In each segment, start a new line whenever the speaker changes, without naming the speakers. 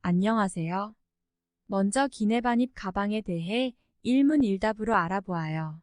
안녕하세요. 먼저 기내반입 가방에 대해 일문일답으로 알아보아요.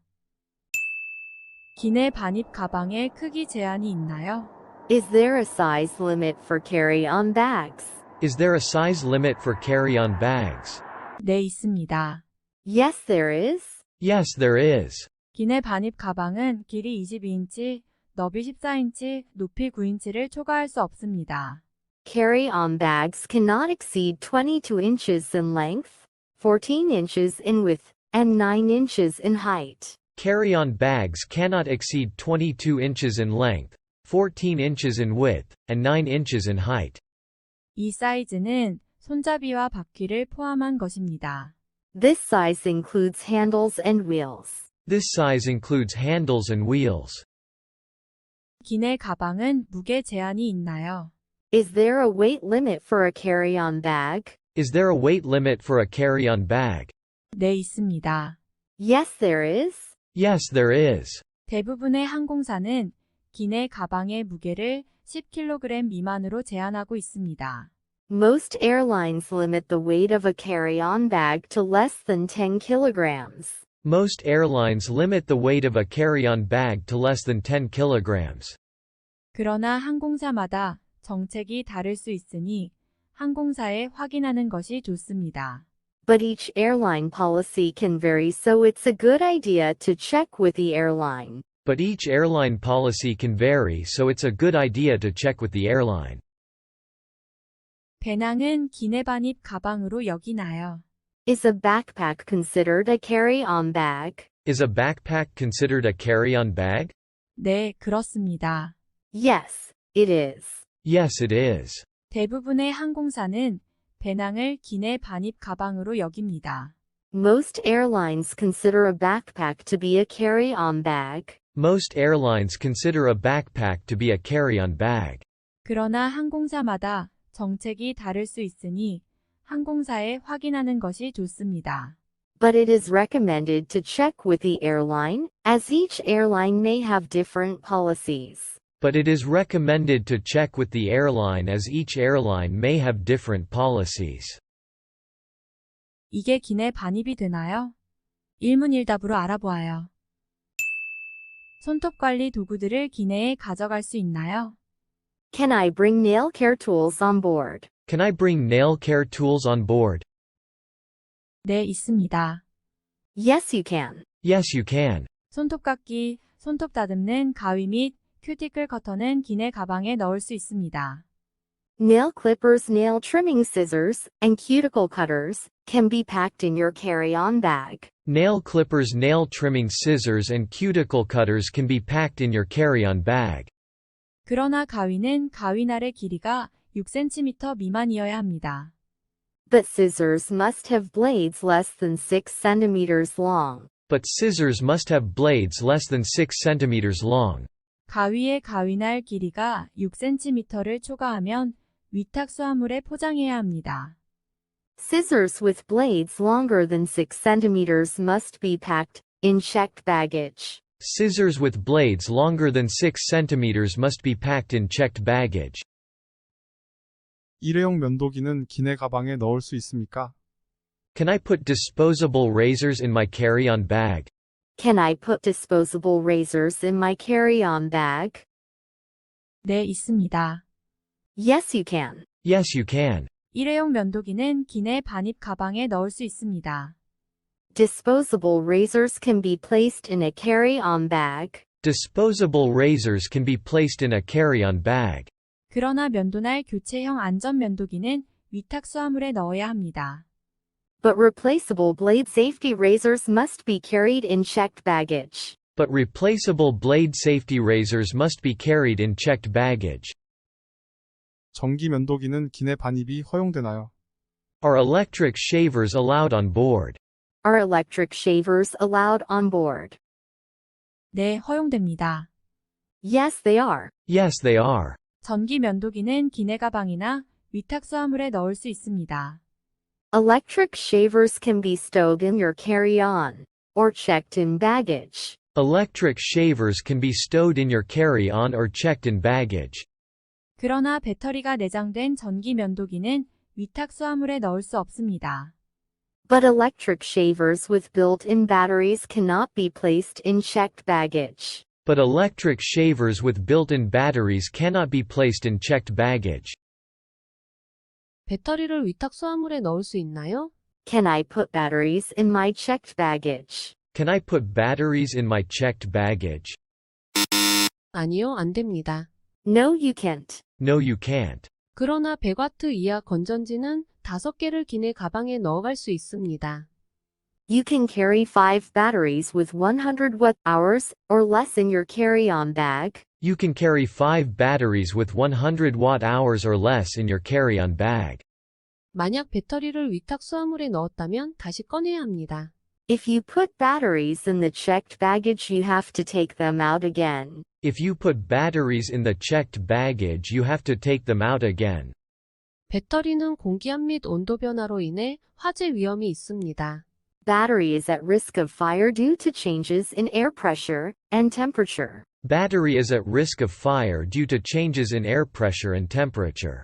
기내반입 가방에 크기 제한이 있나요?
Is there a size limit for carry-on bags?
Is there a size limit for carry-on bags?
네, 있습니다.
Yes, there is.
Yes, there is.
기내반입 가방은 길이 22인치, 너비 14인치, 높이 9인치를 초과할 수 없습니다.
Carry-on bags cannot exceed 22 inches in length, 14 inches in width, and 9 inches in height.
Carry-on bags cannot exceed 22 inches in length, 14 inches in width, and 9 inches in height.
이 사이즈는 손잡이와 바퀴를 포함한 것입니다.
This size includes handles and wheels.
This size includes handles and wheels.
기내 가방은 무게 제한이 있나요?
Is there a weight limit for a carry-on bag?
Is there a weight limit for a carry-on bag?
네, 있습니다.
Yes, there is.
Yes, there is.
대부분의 항공사는 기내 가방의 무게를 10kg 미만으로 제한하고 있습니다.
Most airlines limit the weight of a carry-on bag to less than 10 kilograms.
Most airlines limit the weight of a carry-on bag to less than 10 kilograms.
그러나 항공사마다 정책이 다를 수 있으니 항공사에 확인하는 것이 좋습니다.
But each airline policy can vary, so it's a good idea to check with the airline.
But each airline policy can vary, so it's a good idea to check with the airline.
배낭은 기내반입 가방으로 여기나요?
Is a backpack considered a carry-on bag?
Is a backpack considered a carry-on bag?
네, 그렇습니다.
Yes, it is.
Yes, it is.
대부분의 항공사는 배낭을 기내 반입 가방으로 여깁니다.
Most airlines consider a backpack to be a carry-on bag.
Most airlines consider a backpack to be a carry-on bag.
그러나 항공사마다 정책이 다를 수 있으니 항공사에 확인하는 것이 좋습니다.
But it is recommended to check with the airline, as each airline may have different policies.
But it is recommended to check with the airline as each airline may have different policies.
이게 기내 반입이 되나요? 일문일답으로 알아보아요. 손톱 관리 도구들을 기내에 가져갈 수 있나요?
Can I bring nail care tools on board?
Can I bring nail care tools on board?
네, 있습니다.
Yes, you can.
Yes, you can.
손톱깎이, 손톱 다듬는 가위 및 큐티클 커터는 기내 가방에 넣을 수 있습니다.
Nail clippers, nail trimming scissors, and cuticle cutters can be packed in your carry-on bag.
Nail clippers, nail trimming scissors, and cuticle cutters can be packed in your carry-on bag.
그러나 가위는 가위날의 길이가 6cm 미만이어야 합니다.
But scissors must have blades less than 6 centimeters long.
But scissors must have blades less than 6 centimeters long.
가위의 가위날 길이가 6cm를 초과하면 위탁수하물에 포장해야 합니다.
Scissors with blades longer than 6 centimeters must be packed in checked baggage.
Scissors with blades longer than 6 centimeters must be packed in checked baggage.
일회용 면도기는 기내 가방에 넣을 수 있습니까?
Can I put disposable razors in my carry-on bag?
Can I put disposable razors in my carry-on bag?
네, 있습니다.
Yes, you can.
Yes, you can.
일회용 면도기는 기내 반입 가방에 넣을 수 있습니다.
Disposable razors can be placed in a carry-on bag.
Disposable razors can be placed in a carry-on bag.
그러나 면도날 교체형 안전 면도기는 위탁수하물에 넣어야 합니다.
But replaceable blade safety razors must be carried in checked baggage.
But replaceable blade safety razors must be carried in checked baggage.
전기 면도기는 기내 반입이 허용되나요?
Are electric shavers allowed on board?
Are electric shavers allowed on board?
네, 허용됩니다.
Yes, they are.
Yes, they are.
전기 면도기는 기내 가방이나 위탁수하물에 넣을 수 있습니다.
Electric shavers can be stowed in your carry-on or checked in baggage.
Electric shavers can be stowed in your carry-on or checked in baggage.
그러나 배터리가 내장된 전기 면도기는 위탁수하물에 넣을 수 없습니다.
But electric shavers with built-in batteries cannot be placed in checked baggage.
But electric shavers with built-in batteries cannot be placed in checked baggage.
배터리를 위탁수하물에 넣을 수 있나요?
Can I put batteries in my checked baggage?
Can I put batteries in my checked baggage?
아니요, 안 됩니다.
No, you can't.
No, you can't.
그러나 100W 이하 건전지는 5개를 기내 가방에 넣어갈 수 있습니다.
You can carry 5 batteries with 100 watt-hours or less in your carry-on bag.
You can carry 5 batteries with 100 watt-hours or less in your carry-on bag.
만약 배터리를 위탁수하물에 넣었다면 다시 꺼내야 합니다.
If you put batteries in the checked baggage, you have to take them out again.
If you put batteries in the checked baggage, you have to take them out again.
배터리는 공기압 및 온도 변화로 인해 화재 위험이 있습니다.
Battery is at risk of fire due to changes in air pressure and temperature.
Battery is at risk of fire due to changes in air pressure and temperature.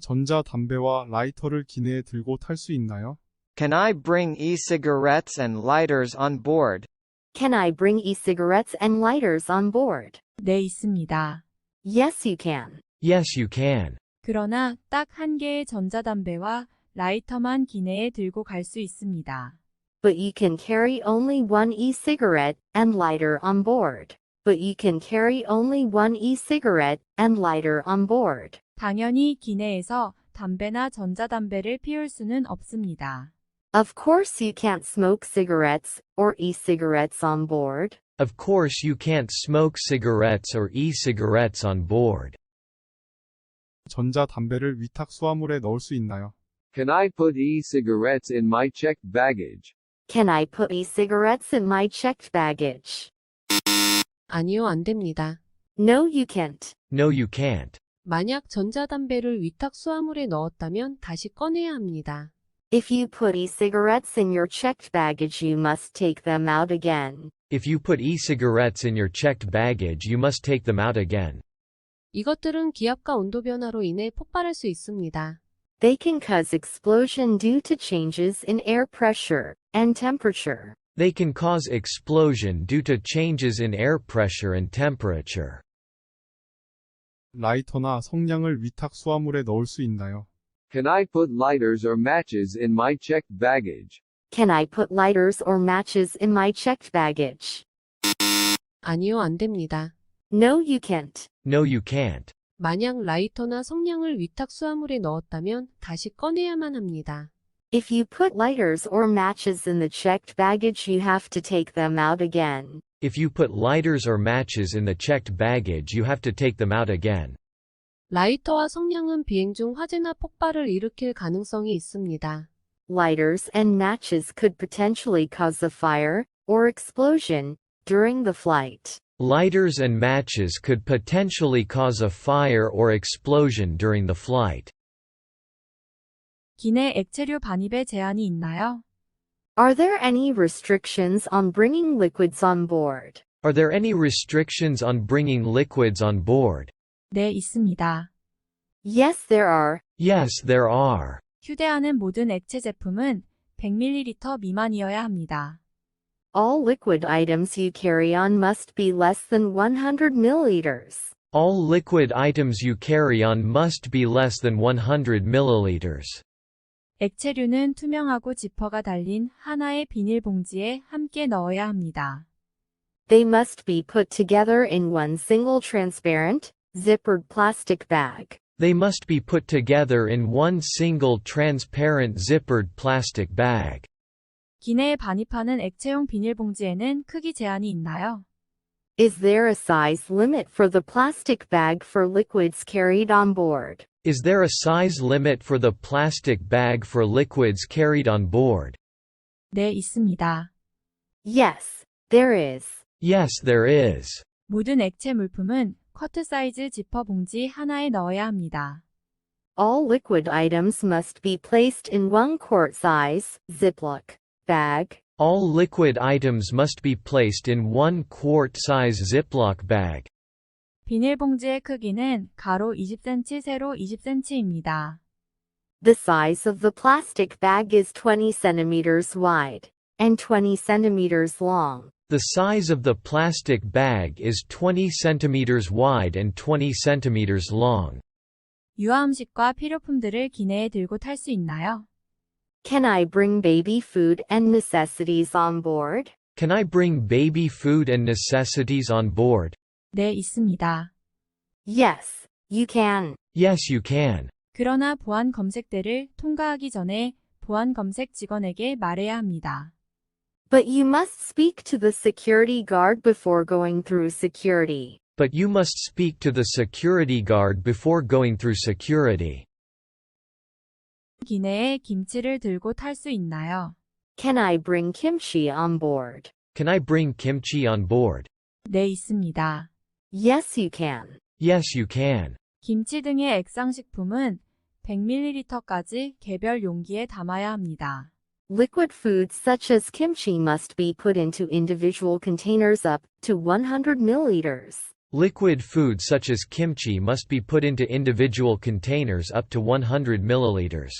전자담배와 라이터를 기내에 들고 탈 수 있나요?
Can I bring e-cigarettes and lighters on board?
Can I bring e-cigarettes and lighters on board?
네, 있습니다.
Yes, you can.
Yes, you can.
그러나 딱 한 개의 전자담배와 라이터만 기내에 들고 갈 수 있습니다.
But you can carry only one e-cigarette and lighter on board. But you can carry only one e-cigarette and lighter on board.
당연히 기내에서 담배나 전자담배를 피울 수는 없습니다.
Of course you can't smoke cigarettes or e-cigarettes on board.
Of course you can't smoke cigarettes or e-cigarettes on board.
전자담배를 위탁수화물에 넣을 수 있나요?
Can I put e-cigarettes in my checked baggage?
Can I put e-cigarettes in my checked baggage?
아니요, 안 됩니다.
No, you can't.
No, you can't.
만약 전자담배를 위탁수하물에 넣었다면 다시 꺼내야 합니다.
If you put e-cigarettes in your checked baggage, you must take them out again.
If you put e-cigarettes in your checked baggage, you must take them out again.
이것들은 기압과 온도 변화로 인해 폭발할 수 있습니다.
They can cause explosion due to changes in air pressure and temperature.
They can cause explosion due to changes in air pressure and temperature.
라이터나 성냥을 위탁수화물에 넣을 수 있나요?
Can I put lighters or matches in my checked baggage?
Can I put lighters or matches in my checked baggage?
아니요, 안 됩니다.
No, you can't.
No, you can't.
만약 라이터나 성냥을 위탁수하물에 넣었다면 다시 꺼내야만 합니다.
If you put lighters or matches in the checked baggage, you have to take them out again.
If you put lighters or matches in the checked baggage, you have to take them out again.
라이터와 성냥은 비행 중 화재나 폭발을 일으킬 가능성이 있습니다.
Lighters and matches could potentially cause a fire or explosion during the flight.
Lighters and matches could potentially cause a fire or explosion during the flight.
기내 액체류 반입에 제한이 있나요?
Are there any restrictions on bringing liquids on board?
Are there any restrictions on bringing liquids on board?
네, 있습니다.
Yes, there are.
Yes, there are.
휴대하는 모든 액체 제품은 100ml 미만이어야 합니다.
All liquid items you carry on must be less than 100 milliliters.
All liquid items you carry on must be less than 100 milliliters.
액체류는 투명하고 지퍼가 달린 하나의 비닐봉지에 함께 넣어야 합니다.
They must be put together in one single transparent, zippered plastic bag.
They must be put together in one single transparent zippered plastic bag.
기내에 반입하는 액체용 비닐봉지에는 크기 제한이 있나요?
Is there a size limit for the plastic bag for liquids carried on board?
Is there a size limit for the plastic bag for liquids carried on board?
네, 있습니다.
Yes, there is.
Yes, there is.
모든 액체 물품은 쿼트 사이즈 지퍼 봉지 하나에 넣어야 합니다.
All liquid items must be placed in one quart size, Ziploc, bag.
All liquid items must be placed in 1 quart size Ziploc bag.
비닐봉지의 크기는 가로 20cm, 세로 20cm입니다.
The size of the plastic bag is 20 centimeters wide and 20 centimeters long.
The size of the plastic bag is 20 centimeters wide and 20 centimeters long.
유아음식과 필요품들을 기내에 들고 탈 수 있나요?
Can I bring baby food and necessities on board?
Can I bring baby food and necessities on board?
네, 있습니다.
Yes, you can.
Yes, you can.
그러나 보안 검색대를 통과하기 전에 보안 검색 직원에게 말해야 합니다.
But you must speak to the security guard before going through security.
But you must speak to the security guard before going through security.
기내에 김치를 들고 탈 수 있나요?
Can I bring kimchi on board?
Can I bring kimchi on board?
네, 있습니다.
Yes, you can.
Yes, you can.
김치 등의 액상식품은 100ml까지 개별 용기에 담아야 합니다.
Liquid foods such as kimchi must be put into individual containers up to 100 milliliters.
Liquid food such as kimchi must be put into individual containers up to 100 milliliters.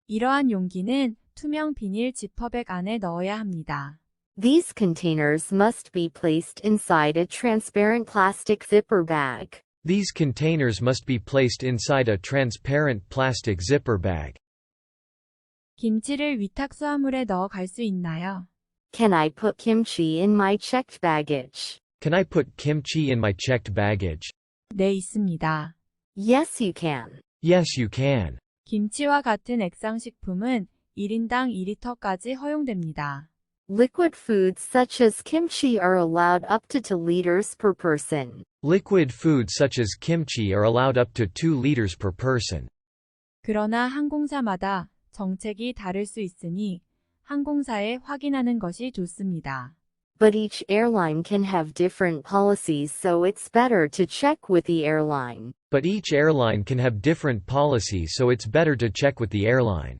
이러한 용기는 투명 비닐 지퍼백 안에 넣어야 합니다.
These containers must be placed inside a transparent plastic zipper bag.
These containers must be placed inside a transparent plastic zipper bag.
김치를 위탁수하물에 넣어 갈 수 있나요?
Can I put kimchi in my checked baggage?
Can I put kimchi in my checked baggage?
네, 있습니다.
Yes, you can.
Yes, you can.
김치와 같은 액상식품은 1인당 2리터까지 허용됩니다.
Liquid foods such as kimchi are allowed up to 2 liters per person.
Liquid foods such as kimchi are allowed up to 2 liters per person.
그러나 항공사마다 정책이 다를 수 있으니 항공사에 확인하는 것이 좋습니다.
But each airline can have different policies, so it's better to check with the airline.
But each airline can have different policies, so it's better to check with the airline.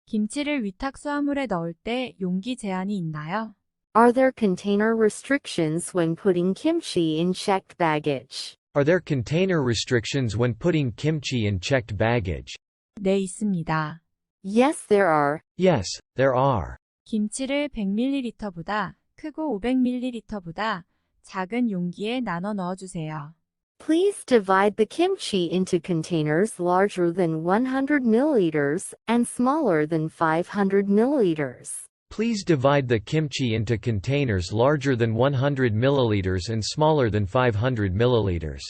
김치를 위탁수하물에 넣을 때 용기 제한이 있나요?
Are there container restrictions when putting kimchi in checked baggage?
Are there container restrictions when putting kimchi in checked baggage?
네, 있습니다.
Yes, there are.
Yes, there are.
김치를 100ml보다 크고 500ml보다 작은 용기에 나눠 넣어주세요.
Please divide the kimchi into containers larger than 100 milliliters and smaller than 500 milliliters.
Please divide the kimchi into containers larger than 100 milliliters and smaller than 500 milliliters.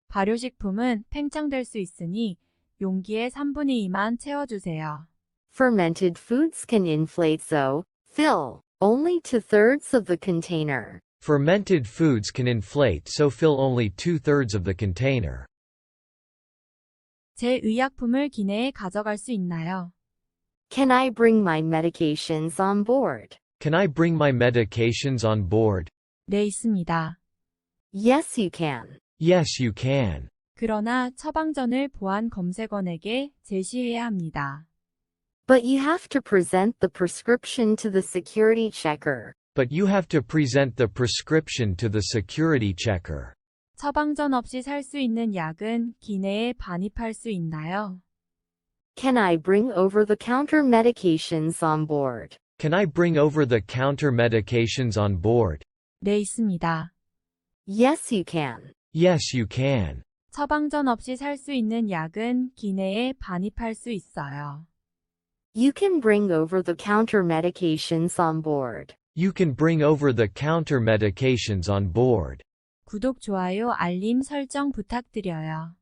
발효식품은 팽창될 수 있으니 용기의 3분의 2만 채워주세요.
Fermented foods can inflate, so fill only 2/3 of the container.
Fermented foods can inflate, so fill only 2/3 of the container.
제 의약품을 기내에 가져갈 수 있나요?
Can I bring my medications on board?
Can I bring my medications on board?
네, 있습니다.
Yes, you can.
Yes, you can.
그러나 처방전을 보안 검색원에게 제시해야 합니다.
But you have to present the prescription to the security checker.
But you have to present the prescription to the security checker.
처방전 없이 살 수 있는 약은 기내에 반입할 수 있나요?
Can I bring over-the-counter medications on board?
Can I bring over-the-counter medications on board?
네, 있습니다.
Yes, you can.
Yes, you can.
처방전 없이 살 수 있는 약은 기내에 반입할 수 있어요.
You can bring over-the-counter medications on board.
You can bring over-the-counter medications on board.
구독, 좋아요, 알림 설정 부탁드려요.